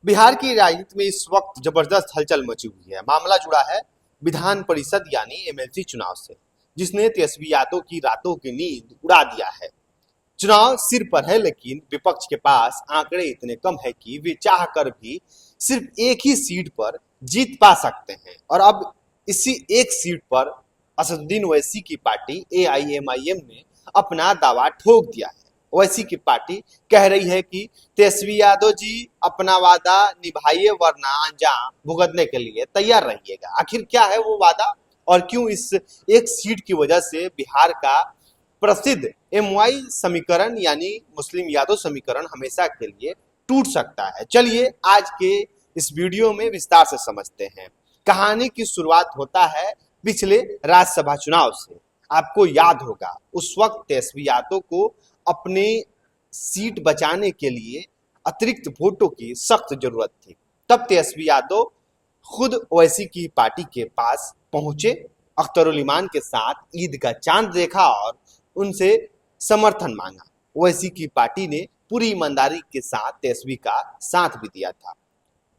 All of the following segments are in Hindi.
बिहार की राजनीति में इस वक्त जबरदस्त हलचल मची हुई है। मामला जुड़ा है विधान परिषद यानी एमएलसी चुनाव से, जिसने तेजस्वी यादव की रातों की नींद उड़ा दिया है। चुनाव सिर पर है, लेकिन विपक्ष के पास आंकड़े इतने कम है कि वे चाह कर भी सिर्फ एक ही सीट पर जीत पा सकते हैं। और अब इसी एक सीट पर असदुद्दीन ओवैसी की पार्टी एआईएमआईएम ने अपना दावा ठोक दिया है। ओवैसी की पार्टी कह रही है कि तेजस्वी यादव जी अपना वादा निभाइए, वरना अंजाम भुगतने के लिए तैयार रहिएगा। आखिर क्या है वो वादा और क्यों इस एक सीट की वजह से बिहार का प्रसिद्ध एमवाई समीकरण यानी मुस्लिम यादव समीकरण हमेशा के लिए टूट सकता है? चलिए आज के इस वीडियो में विस्तार से समझते हैं। कहानी की शुरुआत होता है पिछले राज्यसभा चुनाव से। आपको याद होगा उस वक्त तेजस्वी यादव को अपनी सीट बचाने के लिए अतिरिक्त वोटों की सख्त जरूरत थी। तब तेजस्वी यादव खुद ओवैसी की पार्टी के पास पहुंचे, अख्तरुल इमान के साथ ईद का चांद देखा और उनसे समर्थन मांगा। ओवैसी की पार्टी ने पूरी ईमानदारी के साथ तेजस्वी का साथ भी दिया था।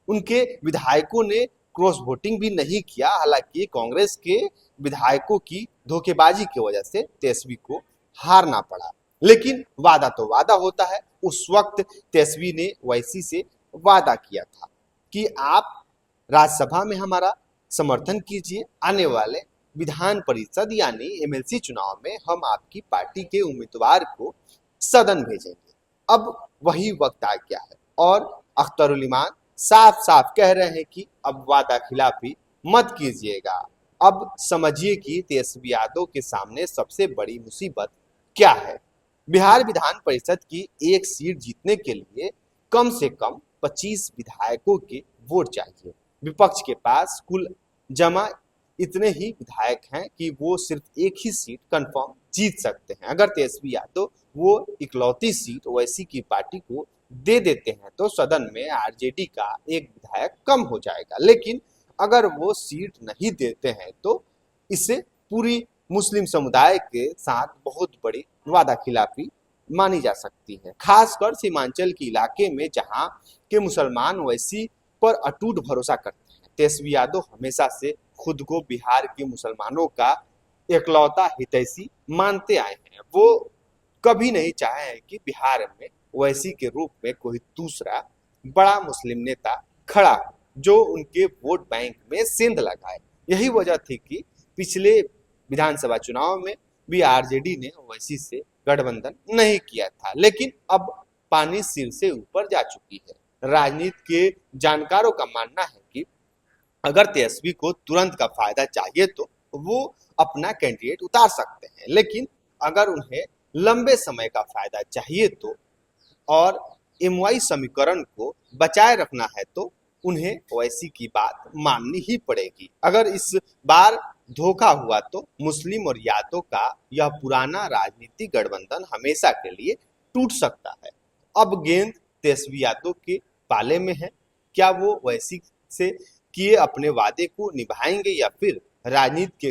उनके विधायकों ने क्रॉस वोटिंग भी नहीं किया। हालांकि कांग्रेस के विधायकों की धोखेबाजी की वजह से तेजस्वी को हारना पड़ा, लेकिन वादा तो वादा होता है। उस वक्त तेजस्वी ने ओवैसी से वादा किया था कि आप राज्यसभा में हमारा समर्थन कीजिए, आने वाले विधान परिषद यानी एमएलसी चुनाव में हम आपकी पार्टी के उम्मीदवार को सदन भेजेंगे। अब वही वक्त आ गया है और अख्तरुल इमान साफ साफ कह रहे हैं कि अब वादा खिलाफी मत कीजिएगा। अब समझिए कि तेजस्वी यादव के सामने सबसे बड़ी मुसीबत क्या है। बिहार विधान परिषद की एक सीट जीतने के लिए कम से कम 25 विधायकों के वोट चाहिए। विपक्ष के पास कुल जमा इतने ही विधायक हैं कि वो सिर्फ एक ही सीट कंफर्म जीत सकते हैं। अगर तेजस्वी यादव वो इकलौती सीट ओवैसी की पार्टी को दे देते हैं तो सदन में आरजेडी का एक विधायक कम हो जाएगा, लेकिन अगर वो सीट नहीं देते हैं तो इससे पूरी मुस्लिम समुदाय के साथ बहुत बड़ी वादा खिलाफी मानी जा सकती है। खासकर सीमांचल के इलाके में जहां के मुसलमान ओवैसी पर अटूट भरोसा करते हैं। तेजस्वी यादव हमेशा से खुद को बिहार के मुसलमानों का एकलौता हितैषी मानते आए हैं। वो कभी नहीं चाहे हैं कि बिहार में ओवैसी के रूप में कोई दूसरा बड़ा मुस्लिम नेता खड़ा हो जो उनके वोट बैंक में सेंध लगाए। यही वजह थी कि पिछले विधानसभा चुनाव में भी आरजेडी ने ओवैसी से गठबंधन नहीं किया था, लेकिन अब पानी सिर से ऊपर जा चुकी है। राजनीति के जानकारों का मानना है कि अगर तेजस्वी को तुरंत का फायदा चाहिए तो वो अपना कैंडिडेट उतार सकते हैं, लेकिन अगर उन्हें लंबे समय का फायदा चाहिए तो और एमवाई समीकरण को बचाए रखना है तो उन्हें ओवैसी की बात माननी ही पड़ेगी। अगर इस बार धोखा हुआ तो मुस्लिम और यादव का यह पुराना राजनीतिक गठबंधन हमेशा के लिए टूट सकता है। अब गेंद तेजस्वी यादव के पाले में है। क्या वो ओवैसी से किए अपने वादे को निभाएंगे या फिर राजनीति के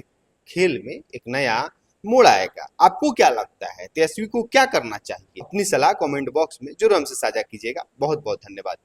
खेल में एक नया मोड़ आएगा? आपको क्या लगता है, तेजस्वी को क्या करना चाहिए? अपनी सलाह कमेंट बॉक्स में जरूर हमसे साझा कीजिएगा। बहुत बहुत धन्यवाद।